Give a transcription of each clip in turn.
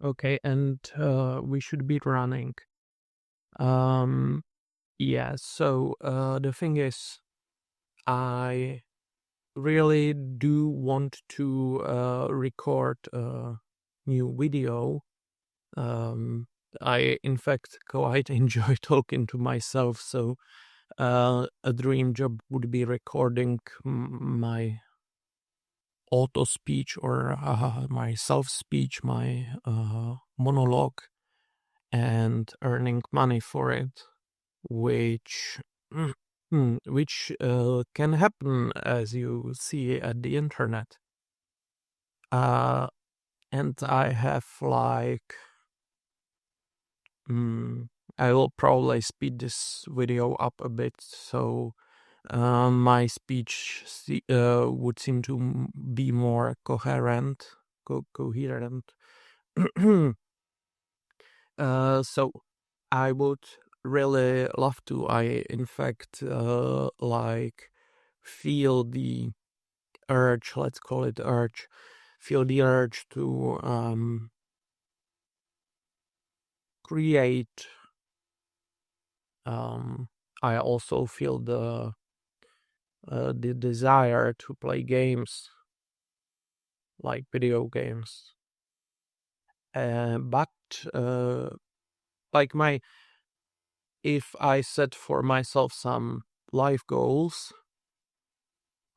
Okay, and we should be running. Um, yeah, so the thing is, I really do want to record a new video. Um, I, in fact, quite enjoy talking to myself, so a dream job would be recording my auto speech or my self speech, my monologue, and earning money for it, which can happen as you see at the internet. Uh, and I have like I will probably speed this video up a bit so my speech would seem to be more coherent, coherent. So I would really love to. I, in fact, like feel the urge, let's call it urge, feel the urge to create. I also feel the desire to play games, like video games. But like if I set for myself some life goals,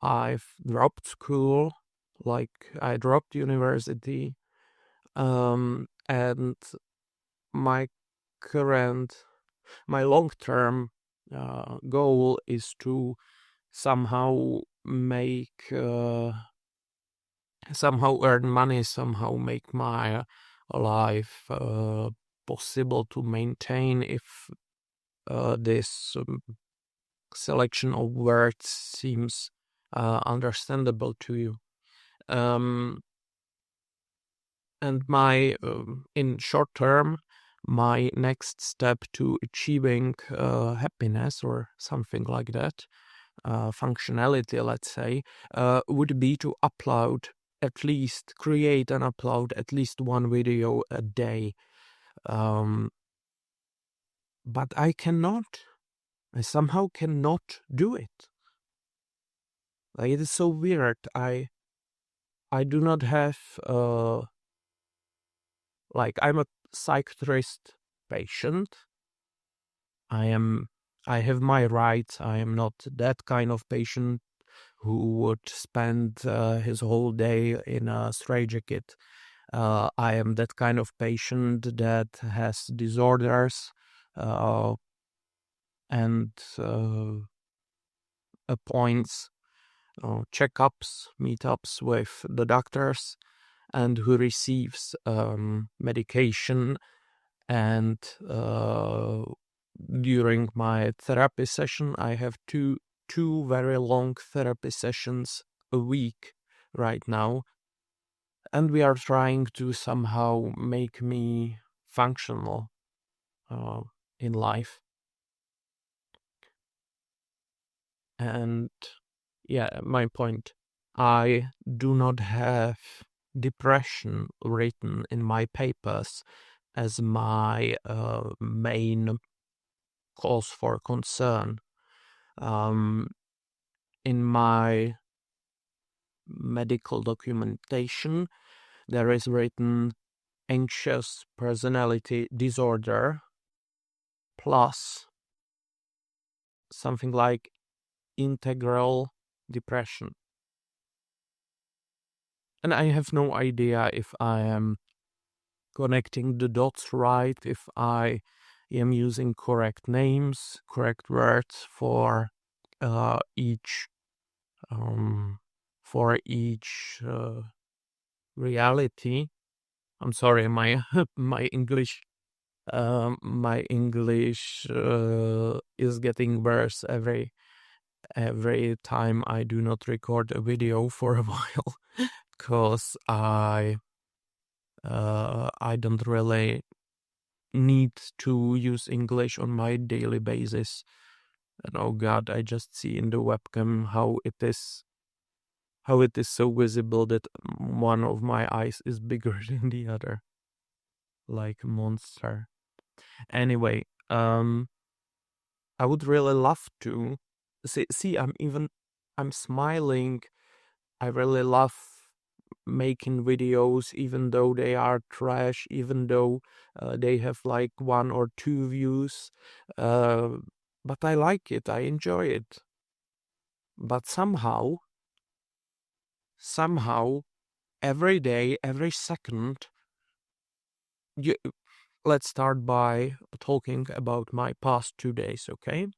I've dropped school, like I dropped university, and my current, my long-term goal is to somehow make, somehow earn money, somehow make my life possible to maintain if this selection of words seems understandable to you. And my, in short term, my next step to achieving happiness or something like that, functionality, let's say, would be to upload create and upload at least one video a day. But I somehow cannot do it. Like, it is so weird. I do not have, like, I'm a psychiatrist patient. I have my rights. I am not that kind of patient who would spend his whole day in a straitjacket. I am that kind of patient that has disorders and appoints checkups, meetups with the doctors, and who receives medication. And during my therapy session, I have two very long therapy sessions a week right now, and we are trying to somehow make me functional in life. And yeah, my point, I do not have depression written in my papers as my main cause for concern. In my medical documentation, there is written anxious personality disorder plus something like integral depression. And I have no idea if I am connecting the dots right, if I am using correct names, correct words for each reality. I'm sorry, my my English is getting worse every time I do not record a video for a while, because I don't really need to use English on my daily basis. And oh God, I just see in the webcam how it is so visible that one of my eyes is bigger than the other. like a monster. Anyway, I would really love to see. I'm smiling. I really love making videos, even though they are trash, even though they have like 1 or 2 views. Uh, but I like it. I enjoy it. But somehow, every day, every second, you, let's start by talking about my past 2 days, okay?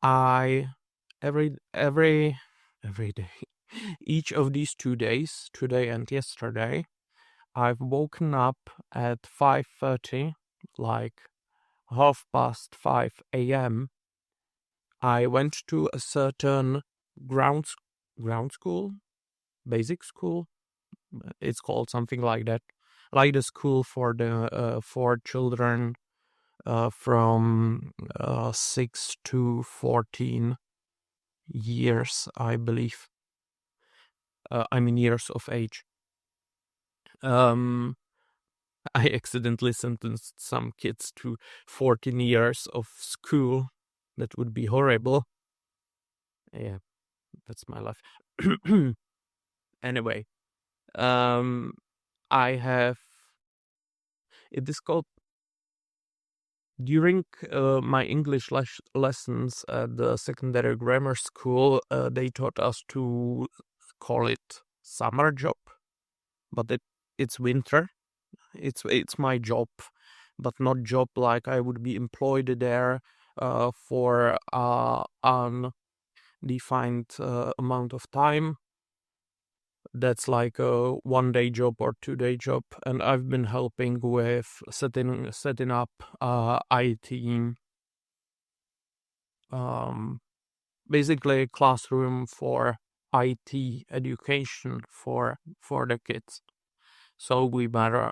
I every day, each of these 2 days, today and yesterday, I've woken up at 5:30, like 5:30 a.m. I went to a certain ground ground school, basic school. It's called something like that, like the school for children from 6 to 14 years, I believe. I mean years of age. I accidentally sentenced some kids to 14 years of school. That would be horrible. Yeah, that's my life. Anyway, um, I have. It is called during my English lessons at the secondary grammar school. They taught us to call it summer job, but it's winter. It's my job, but not job like I would be employed there for undefined amount of time. That's like a 1 day job or 2 day job, and I've been helping with setting up IT, basically a classroom for IT education for the kids. So we were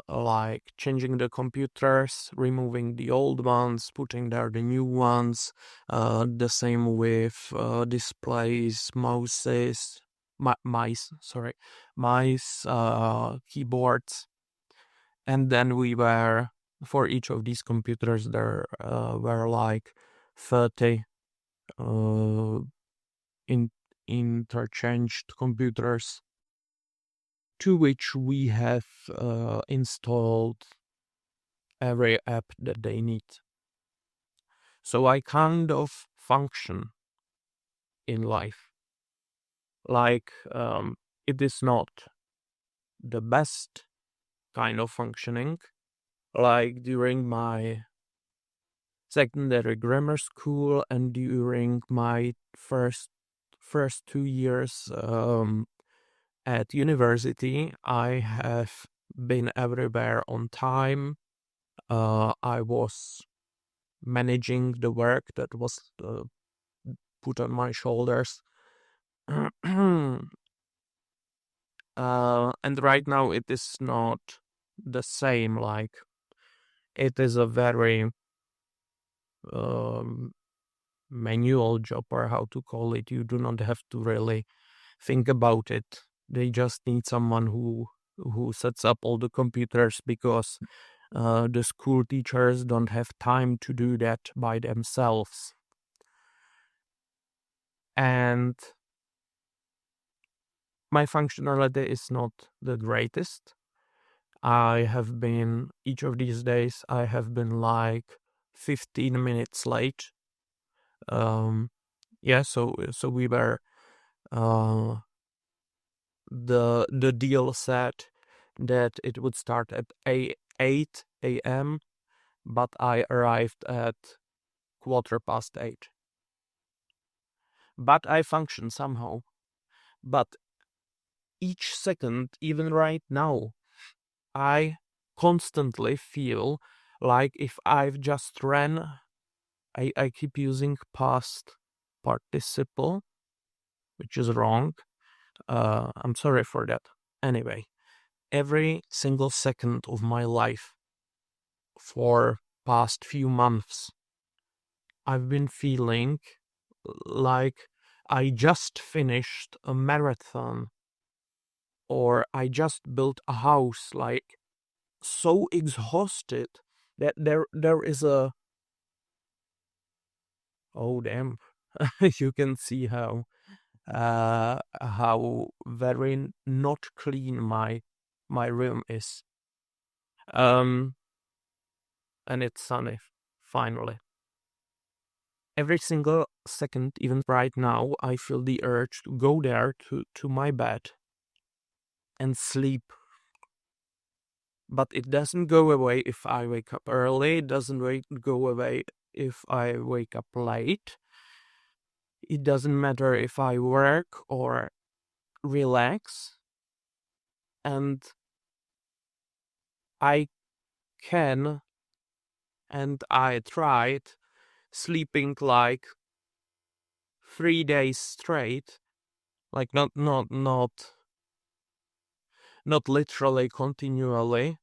like changing the computers, removing the old ones, putting there the new ones. The same with displays, mice, keyboards. And then we were, for each of these computers, there were like 30 interchanged computers, to which we have installed every app that they need. So I kind of function in life. Like, it is not the best kind of functioning. Like during my secondary grammar school and during my first 2 years at university, I have been everywhere on time. I was managing the work that was put on my shoulders. And right now it is not the same. Like, it is a very manual job, or how to call it. You do not have to really think about it. They just need someone who sets up all the computers, because the school teachers don't have time to do that by themselves. And my functionality is not the greatest. Each of these days, I have been like 15 minutes late. Yeah, so we were, the deal said that it would start at 8 a.m., but I arrived at 8:15. But I function somehow. But each second, even right now, I constantly feel like if I've just ran, I keep using past participle, which is wrong. I'm sorry for that. Anyway, every single second of my life for past few months, I've been feeling like I just finished a marathon. or I just built a house, like so exhausted that there is a, oh damn, you can see how very not clean my room is. And it's sunny finally. Every single second, even right now, I feel the urge to go there to my bed and sleep. But it doesn't go away if I wake up early. It doesn't go away if I wake up late. It doesn't matter if I work or relax. And I can, and I tried sleeping like 3 days straight, like not literally continually.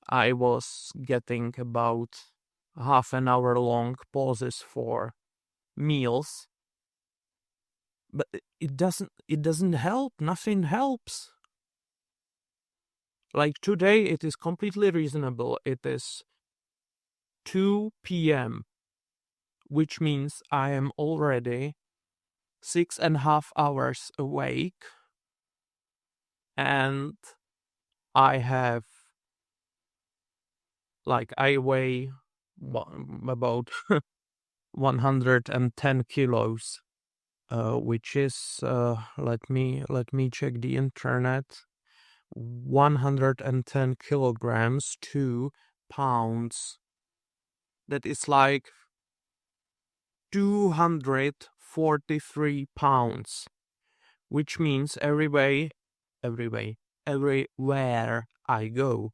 I was getting about half an hour long pauses for meals, but it doesn't help. Nothing helps. Like today, it is completely reasonable. It is 2 p.m., which means I am already 6.5 hours awake, and I have, like, I weigh about 110 kilos, which is, let me check the internet, 110 kilograms, 2 pounds. That is like 243 pounds, which means everywhere I go,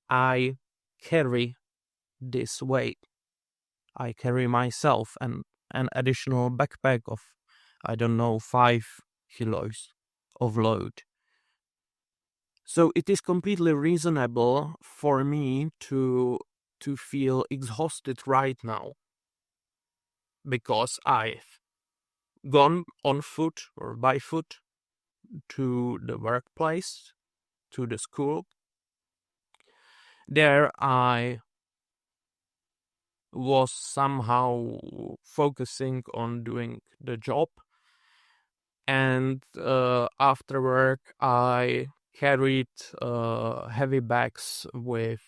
I carry this weight. I carry myself and an additional backpack of, I don't know, 5 kilos of load. So it is completely reasonable for me to feel exhausted right now, because I've gone on foot or by foot to the workplace, to the school. There I was somehow focusing on doing the job, and after work I carried heavy bags with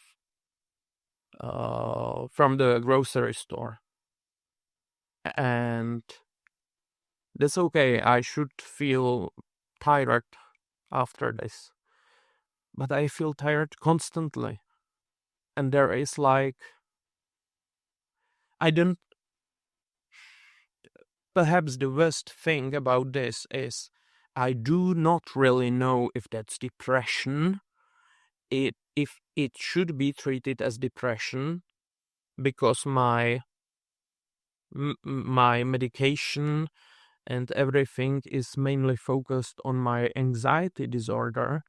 from the grocery store, and that's okay. I should feel tired after this, but I feel tired constantly, and there is like, I don't. Perhaps the worst thing about this is I do not really know if that's depression. If it should be treated as depression, because my medication and everything is mainly focused on my anxiety disorder,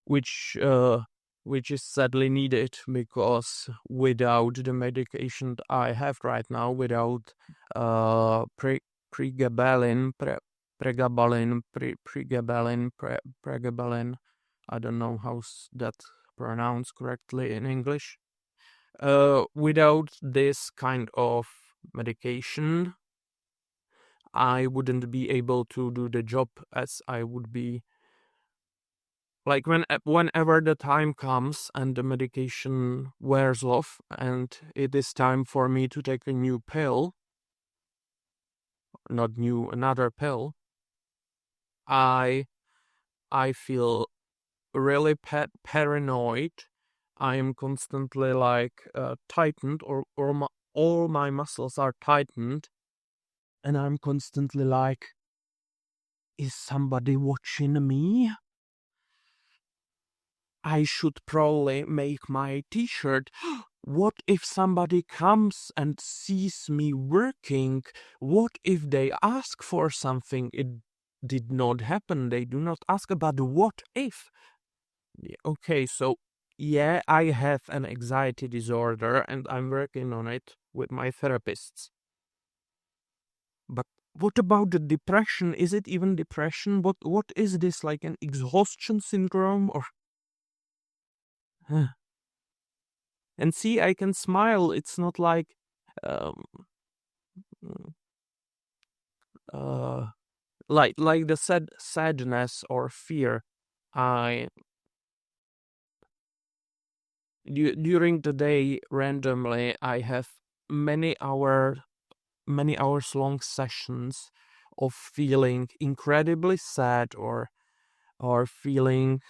which is sadly needed, because without the medication I have right now, without pregabalin, pregabalin, I don't know how's that pronounced correctly in English. Without this kind of medication, I wouldn't be able to do the job as I would be. Like whenever the time comes and the medication wears off and it is time for me to take a new pill, another pill, I feel really paranoid. I am constantly like tightened, or all my muscles are tightened, and I'm constantly like, is somebody watching me? I should probably make my t-shirt. What if somebody comes and sees me working? What if they ask for something? It did not happen. They do not ask about the what if. Okay, so yeah, I have an anxiety disorder and I'm working on it with my therapists. But what about the depression? Is it even depression? What is this, like an exhaustion syndrome or and see, I can smile. It's not like um uh like the sadness or fear. I during the day randomly I have many hour many hours long sessions of feeling incredibly sad or feeling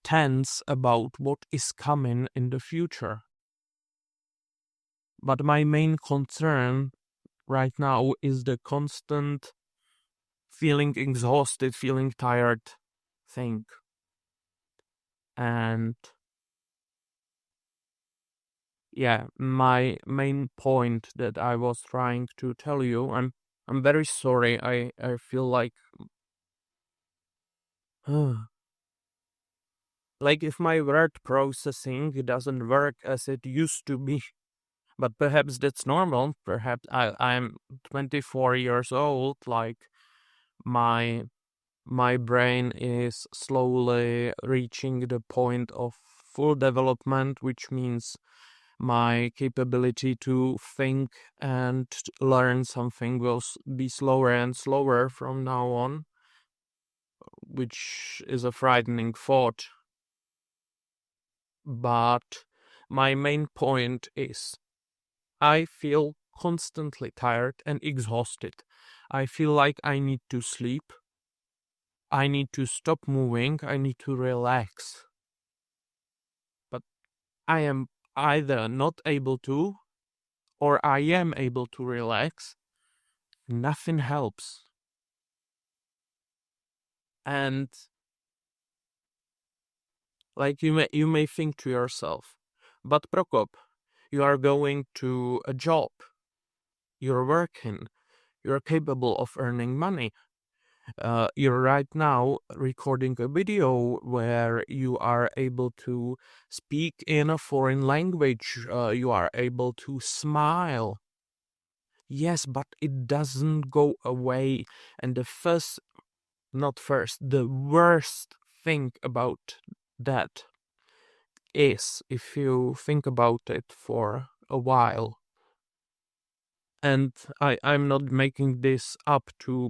tense about what is coming in the future. But my main concern right now is the constant feeling exhausted, feeling tired thing. And yeah, my main point that I was trying to tell you, I'm very sorry. I feel like if my word processing doesn't work as it used to be. But perhaps that's normal. Perhaps I'm 24 years old. Like my my brain is slowly reaching the point of full development, which means my capability to think and learn something will be slower and slower from now on, which is a frightening thought. But my main point is I feel constantly tired and exhausted. I feel like I need to sleep. I need to stop moving. I need to relax. But I am either not able to or I am able to relax. Nothing helps. And like you may think to yourself, but Prokop, you are going to a job. You're working. You're capable of earning money. You're right now recording a video where you are able to speak in a foreign language. You are able to smile. Yes, but it doesn't go away. And the worst thing about that is, if you think about it for a while, and I'm not making this up to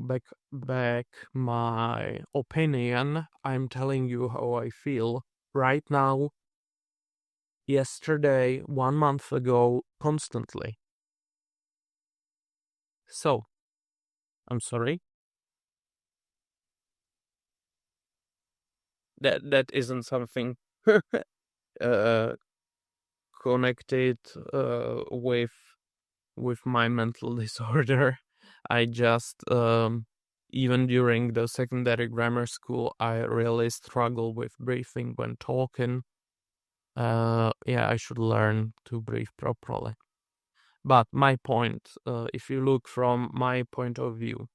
back my opinion. I'm telling you how I feel right now, yesterday, 1 month ago, constantly. So, I'm sorry. That isn't something uh, connected with my mental disorder. I just even during the secondary grammar school, I really struggle with breathing when talking. Yeah, I should learn to breathe properly. But my point, if you look from my point of view,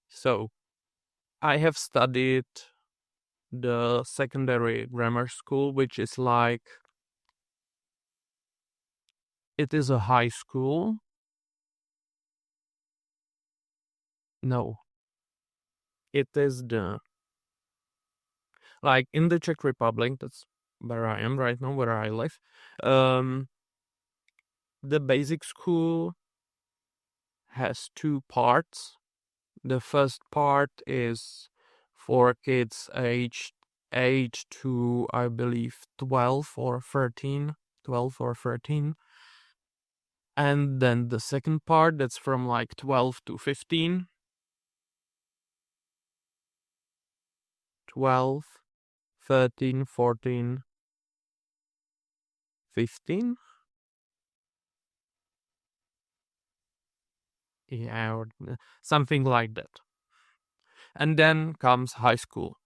so I have studied the secondary grammar school, which is like it is a high school. No, it is the like in the Czech Republic. That's where I am right now, where I live. Um, the basic school has two parts. The first part is for kids aged 8 to, I believe, 12 or 13. 12 or 13. And then the second part, that's from like 12 to 15. 12, 13, 14, 15. Yeah, or something like that. And then comes high school,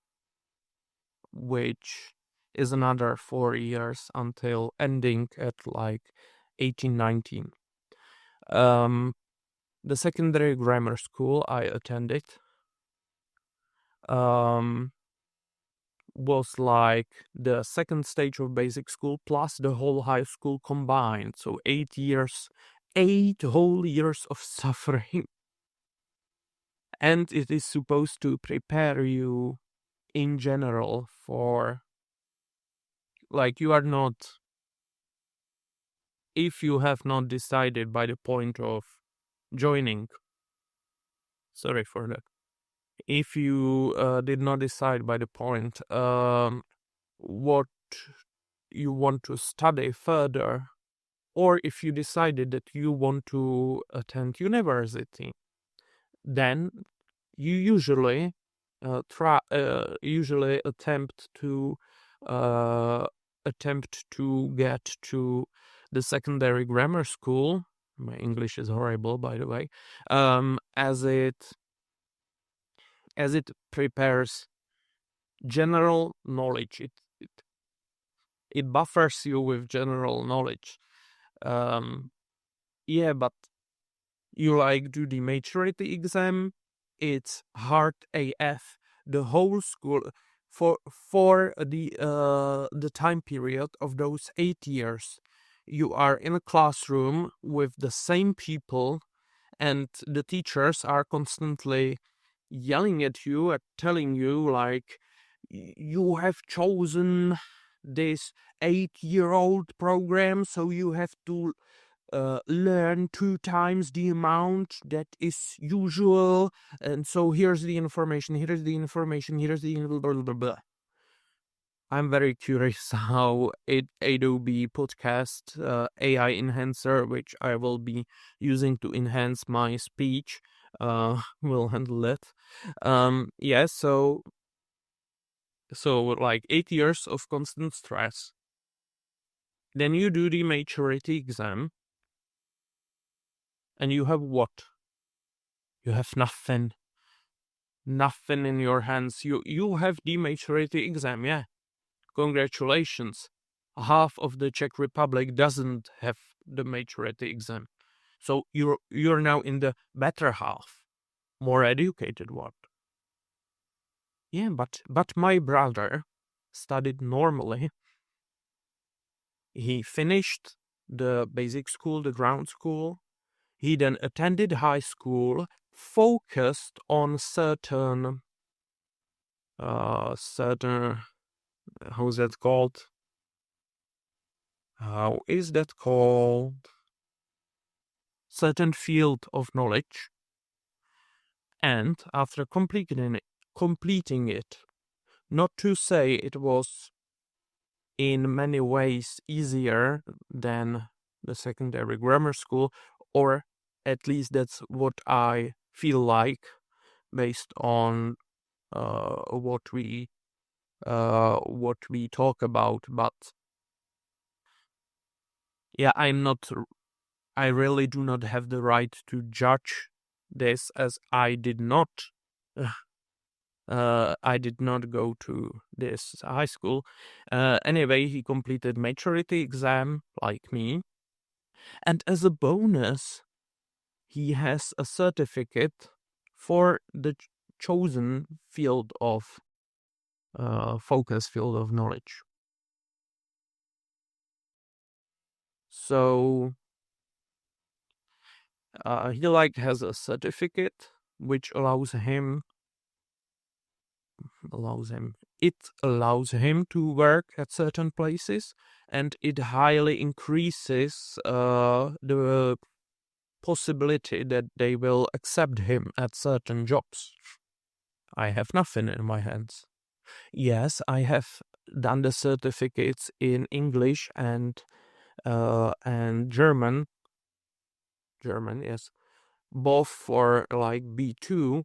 which is another 4 years until ending at like 18, 19. The secondary grammar school I attended was like the second stage of basic school plus the whole high school combined. So 8 years, 8 whole years of suffering. And it is supposed to prepare you in general for, like, you are not, if you have not decided by the point of joining, sorry for that, if you did not decide by the point what you want to study further, or if you decided that you want to attend university, then you usually attempt to get to the secondary grammar school. My English is horrible, by the way. As it prepares general knowledge. It buffers you with general knowledge. Yeah, but you like do the maturity exam. It's hard AF. The whole school for the time period of those 8 years, you are in a classroom with the same people, and the teachers are constantly yelling at you and telling you, like, you have chosen this 8-year-old program, so you have to learn 2 times the amount that is usual, and so here's the information. Blah, blah, blah. I'm very curious how Adobe Podcast AI enhancer, which I will be using to enhance my speech, will handle it. Yeah, so like 8 years of constant stress. Then you do the maturity exam, and you have what? You have nothing. Nothing in your hands. You have the maturity exam, yeah. Congratulations. Half of the Czech Republic doesn't have the maturity exam. So you're now in the better half, more educated one. Yeah, but my brother studied normally. He finished the basic school, the ground school. He then attended high school, focused on certain how's that called? How is that called? Certain field of knowledge. And after completing it, not to say it was in many ways easier than the secondary grammar school, or at least that's what I feel like based on what we talk about. But yeah, I really do not have the right to judge this, as I did not go to this high school. Anyway, he completed maturity exam like me, and as a bonus, he has a certificate for the chosen field of focus field of knowledge. So he like has a certificate which allows him to work at certain places, and it highly increases the possibility that they will accept him at certain jobs. I have nothing in my hands. Yes, I have done the certificates in English and German. German, yes, both for like B2.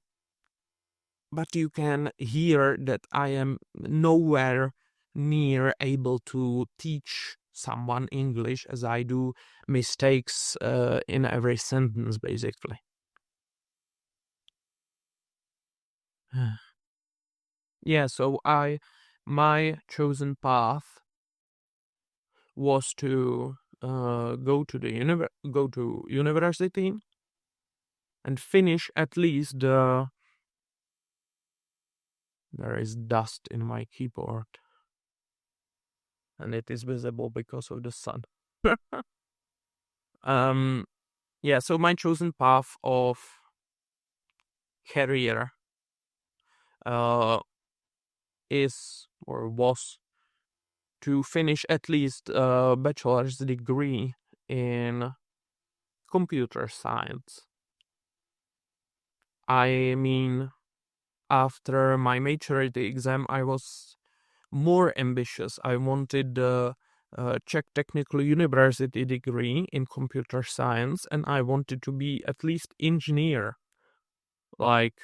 But you can hear that I am nowhere near able to teach someone English, as I do mistakes in every sentence, basically. Yeah, so my chosen path was to go to university and finish at least the. There is dust in my keyboard, and it is visible because of the sun. Yeah, so my chosen path of career is or was to finish at least a bachelor's degree in computer science. I mean, after my maturity exam, I was more ambitious. I wanted the Czech Technical University degree in computer science, and I wanted to be at least engineer, like,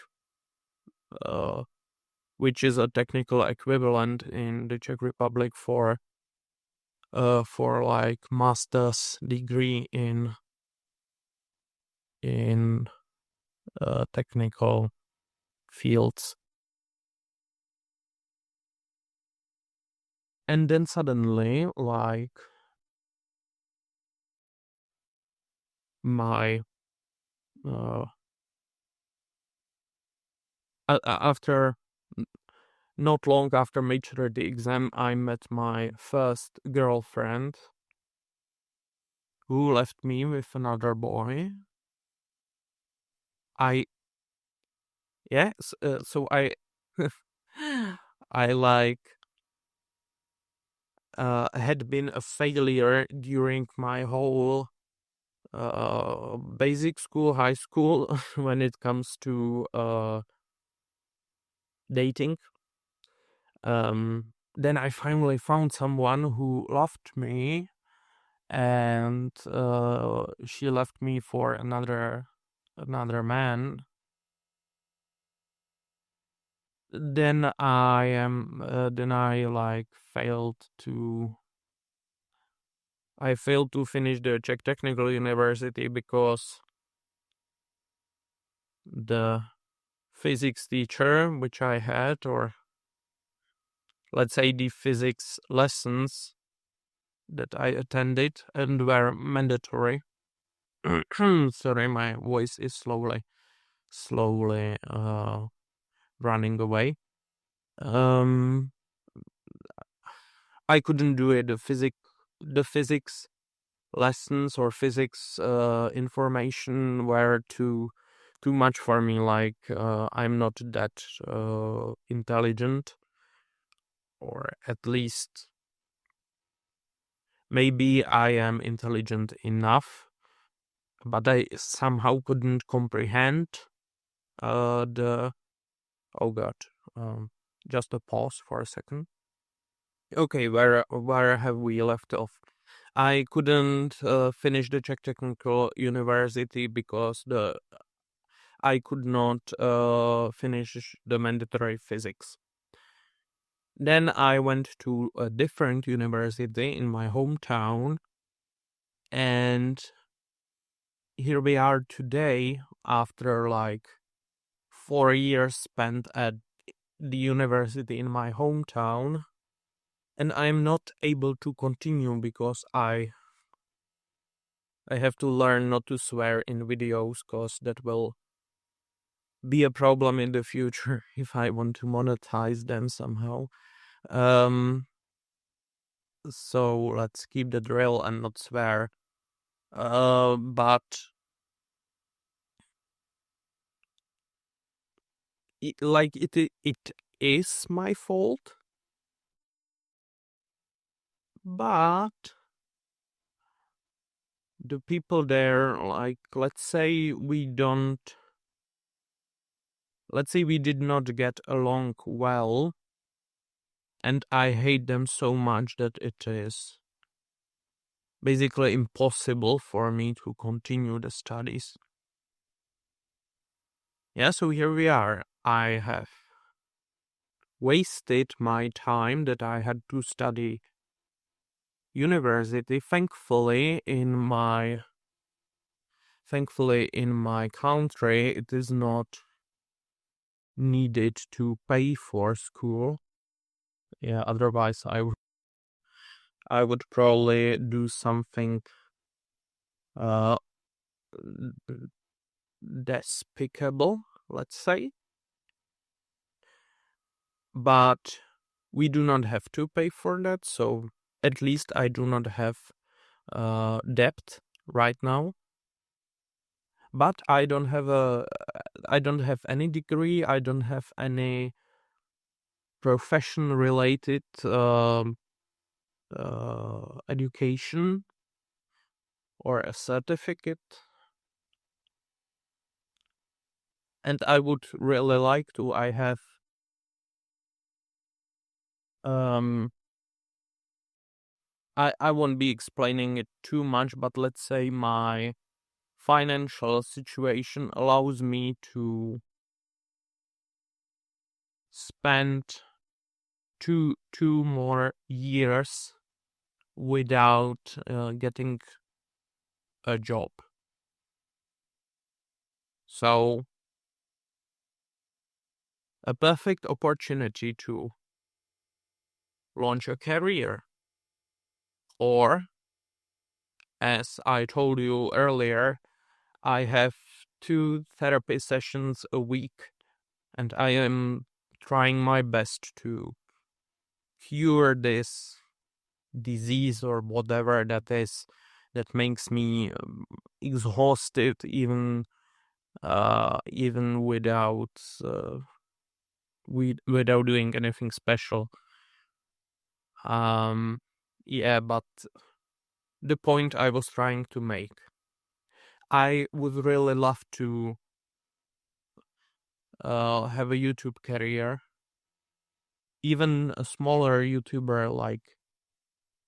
which is a technical equivalent in the Czech Republic for like master's degree in technical fields. And then suddenly, like, my after not long after maturity exam, I met my first girlfriend, who left me with another boy. So I I like had been a failure during my whole basic school, high school, when it comes to dating. Then I finally found someone who loved me, and she left me for another man. Then I like failed to finish the Czech Technical University because the physics teacher which I had, or let's say the physics lessons that I attended and were mandatory. Sorry, my voice is slowly running away. I couldn't do it. The physics lessons or physics information were too much for me. Like, I'm not that intelligent, or at least maybe I am intelligent enough, but I somehow couldn't comprehend the. Oh God! Just a pause for a second. Okay, where have we left off? I couldn't finish the Czech Technical University because I could not finish the mandatory physics. Then I went to a different university in my hometown, and here we are today after like 4 years spent at the university in my hometown, and I'm not able to continue because I have to learn not to swear in videos, because that will be a problem in the future if I want to monetize them somehow. So let's keep the drill and not swear. But it is my fault, but the people there, like, let's say we did not get along well, and I hate them so much that it is basically impossible for me to continue the studies. Yeah, so here we are. I have wasted my time that I had to study university. Thankfully, in my country, it is not needed to pay for school. Yeah, otherwise I would probably do something despicable, let's say. But we do not have to pay for that, so at least I do not have debt right now. but I don't have any degree. I don't have any profession related education or a certificate, and I would really like to. I won't be explaining it too much, but let's say my financial situation allows me to spend two more years without getting a job. So a perfect opportunity to launch a career. Or, as I told you earlier, I have 2 therapy sessions a week, and I am trying my best to cure this disease or whatever that is that makes me exhausted even without without doing anything special. Yeah, but the point I was trying to make, I would really love to have a YouTube career, even a smaller YouTuber, like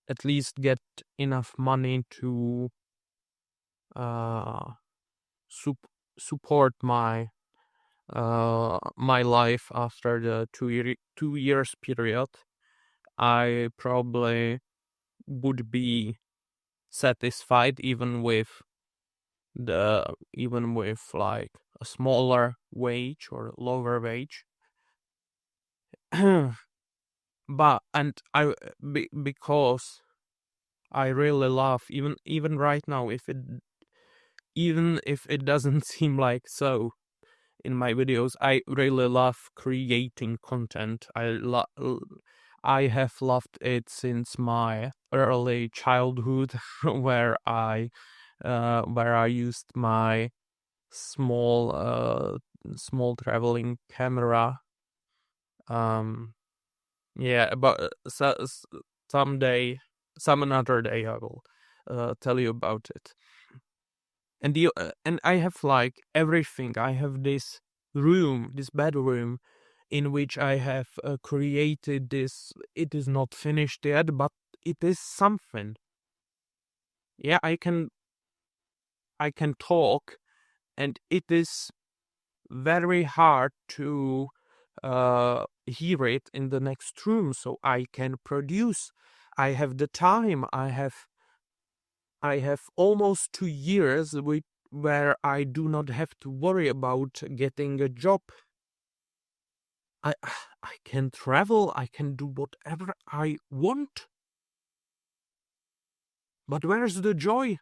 at least get enough money to uh, support my my life after the 2 years period. I probably would be satisfied even with like a smaller wage or lower wage. But because I really love, even right now, even if it doesn't seem like so in my videos, I really love creating content. I have loved it since my early childhood, where I used my small traveling camera. Yeah, but someday, some another day, I will tell you about it. And I have like everything. I have this bedroom, in which I have created this. It is not finished yet, but it is something. Yeah, I can talk, and it is very hard to hear it in the next room, so I can produce. I have the time. I have almost 2 years where I do not have to worry about getting a job. I I can travel. I can do whatever I want. But where's the joy?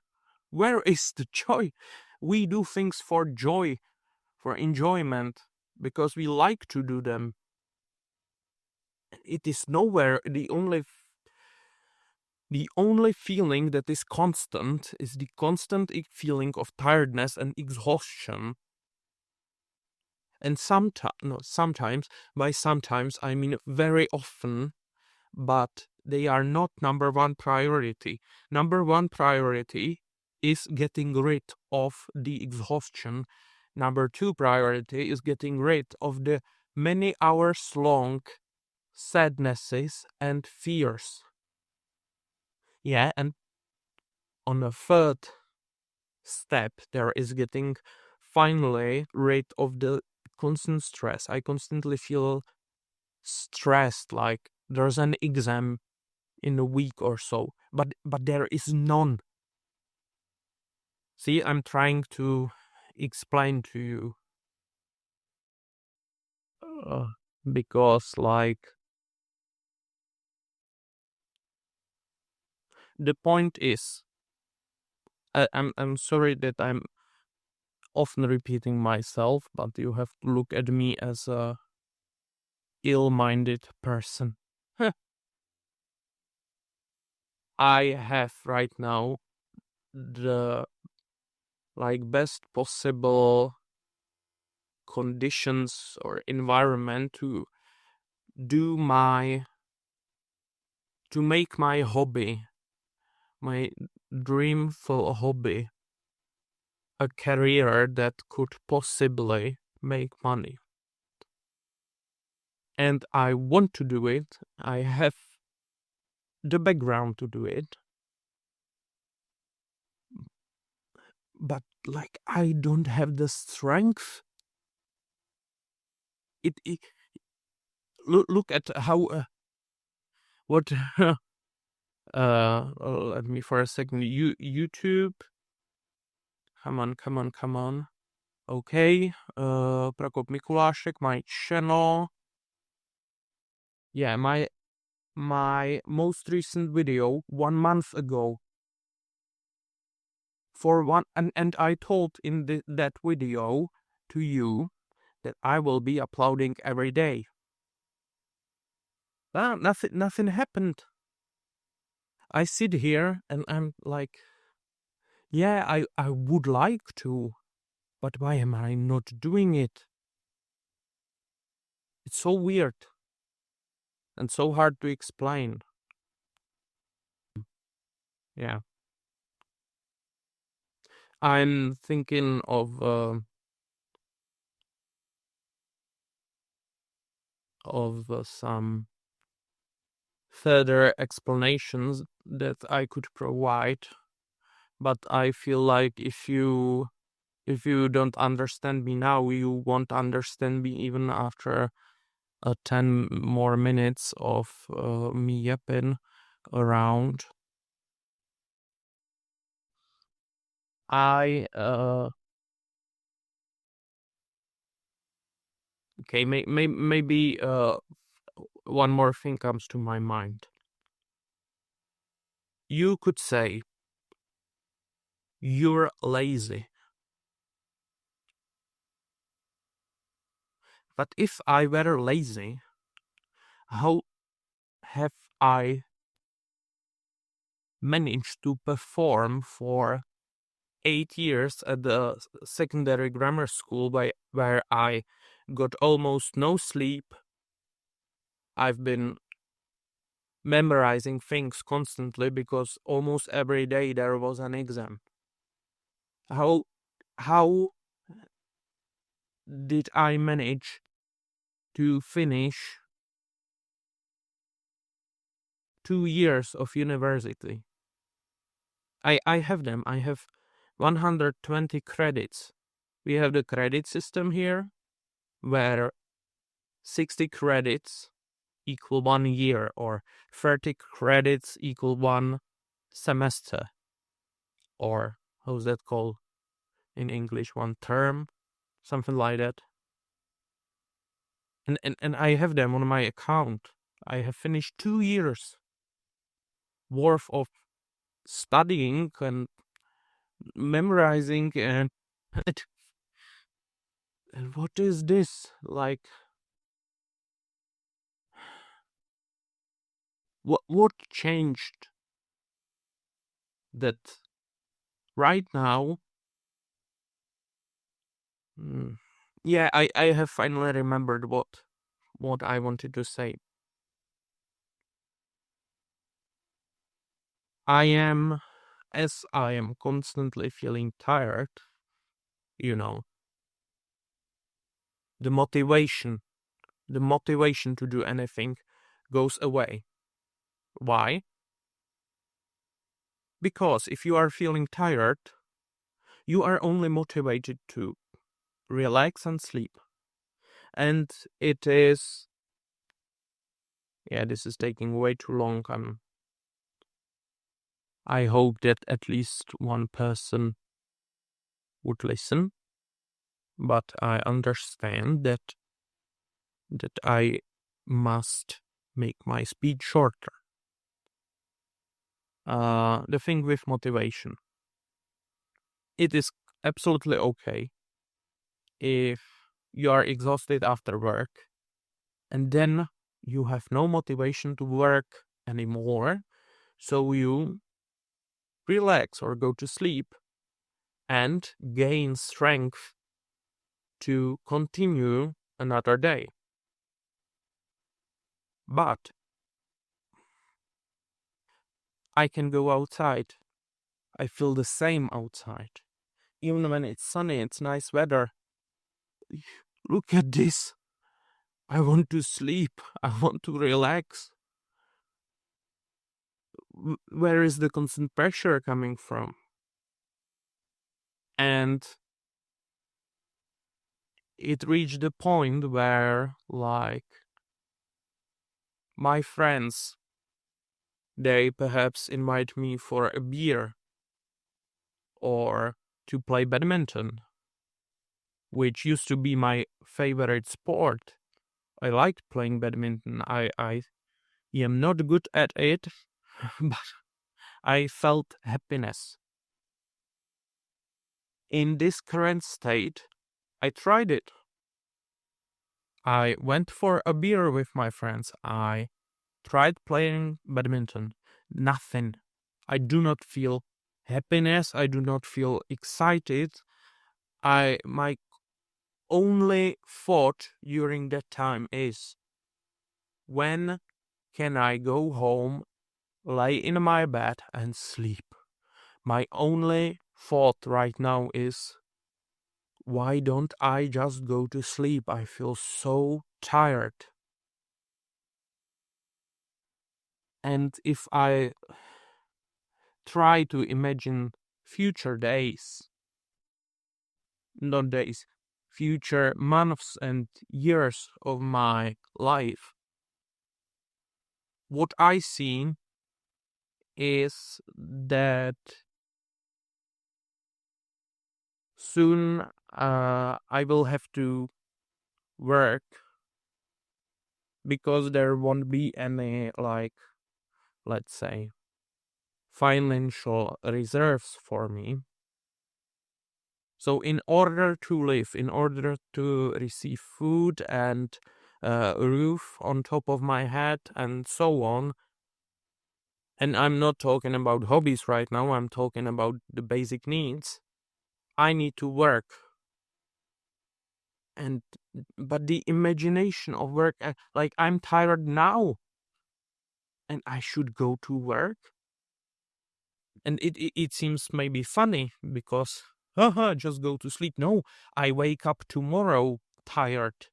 Where is the joy? We do things for joy, for enjoyment, because we like to do them. It is nowhere. The only feeling that is constant is the constant feeling of tiredness and exhaustion. And sometimes, by sometimes I mean very often, but they are not number one priority. Number one priority is getting rid of the exhaustion. Number two priority is getting rid of the many hours long sadnesses and fears. Yeah, and on the third step, there is getting finally rid of the constant stress. I constantly feel stressed, like there's an exam in a week or so, but there is none. See, I'm trying to explain to you, uh, because like the point is, I'm sorry that I'm often repeating myself, but you have to look at me as a ill-minded person. I have right now the like best possible conditions or environment to make my hobby, my dreamful hobby, a career that could possibly make money. And I want to do it. I have the background to do it. But like I don't have the strength. It look at how what let me for a second. YouTube. Come on. Okay. Prokop Mikulášek, my channel. Yeah, my most recent video 1 month ago. And I told in that video to you that I will be uploading every day. Nothing happened. I sit here and I'm like, yeah, I would like to, but why am I not doing it? It's so weird and so hard to explain. Yeah. I'm thinking of some further explanations that I could provide, but I feel like if you don't understand me now, you won't understand me even after 10 more minutes of me yapping around. Okay, maybe one more thing comes to my mind. You could say you're lazy. But if I were lazy, how have I managed to perform for 8 years at the secondary grammar school where I got almost no sleep? I've been memorizing things constantly because almost every day there was an exam. How did I manage to finish 2 years of university? I have them. I have 120 credits. We have the credit system here where 60 credits equal 1 year or 30 credits equal 1 semester, or how's that called in English, 1 term, something like that. And I have them on my account. I have finished 2 years worth of studying and memorizing and what is this? Like, what changed that right now? Yeah, I have finally remembered what I wanted to say. As I am constantly feeling tired, the motivation to do anything goes away. Why? Because if you are feeling tired, you are only motivated to relax and sleep. And it is... Yeah, this is taking way too long. I hope that at least one person would listen. But I understand that I must make my speech shorter. The thing with motivation. It is absolutely okay if you are exhausted after work and then you have no motivation to work anymore, so you relax or go to sleep. and gain strength to continue another day. But I can go outside. I feel the same outside. Even when it's sunny, it's nice weather. Look at this. I want to sleep. I want to relax. Where is the constant pressure coming from? And it reached the point where, like, my friends, they perhaps invite me for a beer or to play badminton, which used to be my favorite sport. I liked playing badminton. I am not good at it, but I felt happiness. In this current state, I tried it. I went for a beer with my friends. I tried playing badminton. Nothing. I do not feel happiness. I do not feel excited. My only thought during that time is, when can I go home, lay in my bed and sleep? My only thought right now is, why don't I just go to sleep? I feel so tired. And if I try to imagine future days, not days, future months and years of my life, what I see is that soon I will have to work because there won't be any, like, let's say, financial reserves for me. So in order to live, in order to receive food and a roof on top of my head and so on, and I'm not talking about hobbies right now, I'm talking about the basic needs, I need to work. And but the imagination of work, like, I'm tired now and I should go to work. And it seems maybe funny because, haha, just go to sleep. No, I wake up tomorrow tired.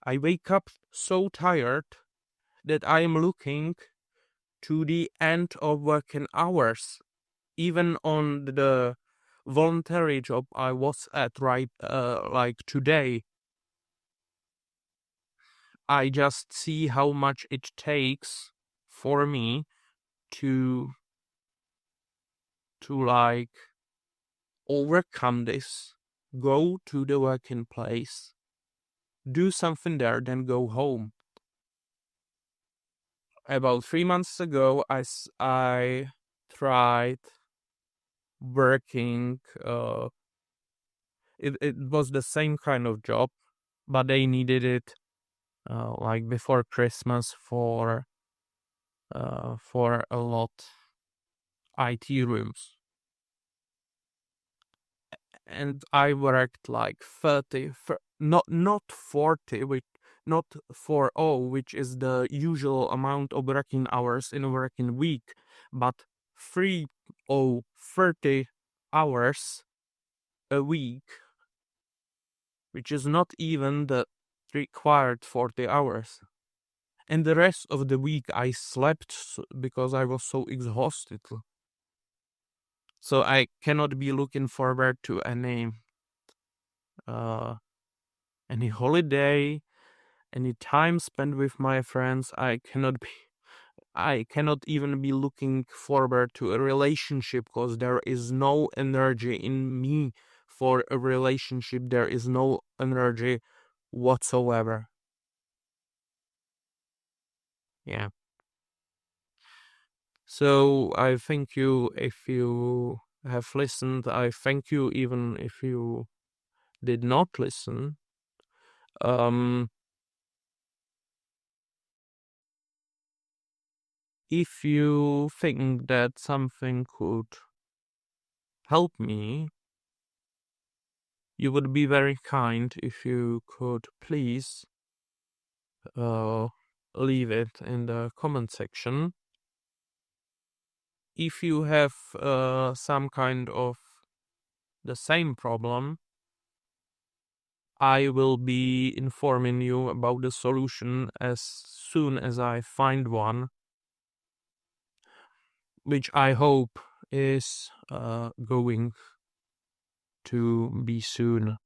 I wake up so tired that I am looking to the end of working hours. Even on the voluntary job I was at like today, I just see how much it takes for me to like overcome this, go to the working place, do something there, then go home. About 3 months ago, I tried working. It was the same kind of job, but they needed it like before Christmas for a lot IT rooms. And I worked like 30, not 40, not 40, which is the usual amount of working hours in a working week, but 30 hours a week, which is not even the required 40 hours. And the rest of the week I slept because I was so exhausted. So I cannot be looking forward to any holiday, any time spent with my friends. I cannot even be looking forward to a relationship because there is no energy in me for a relationship. There is no energy whatsoever. Yeah. So I thank you if you have listened. I thank you even if you did not listen. If you think that something could help me, you would be very kind if you could please leave it in the comment section. If you have some kind of the same problem, I will be informing you about the solution as soon as I find one, which I hope is going to be soon.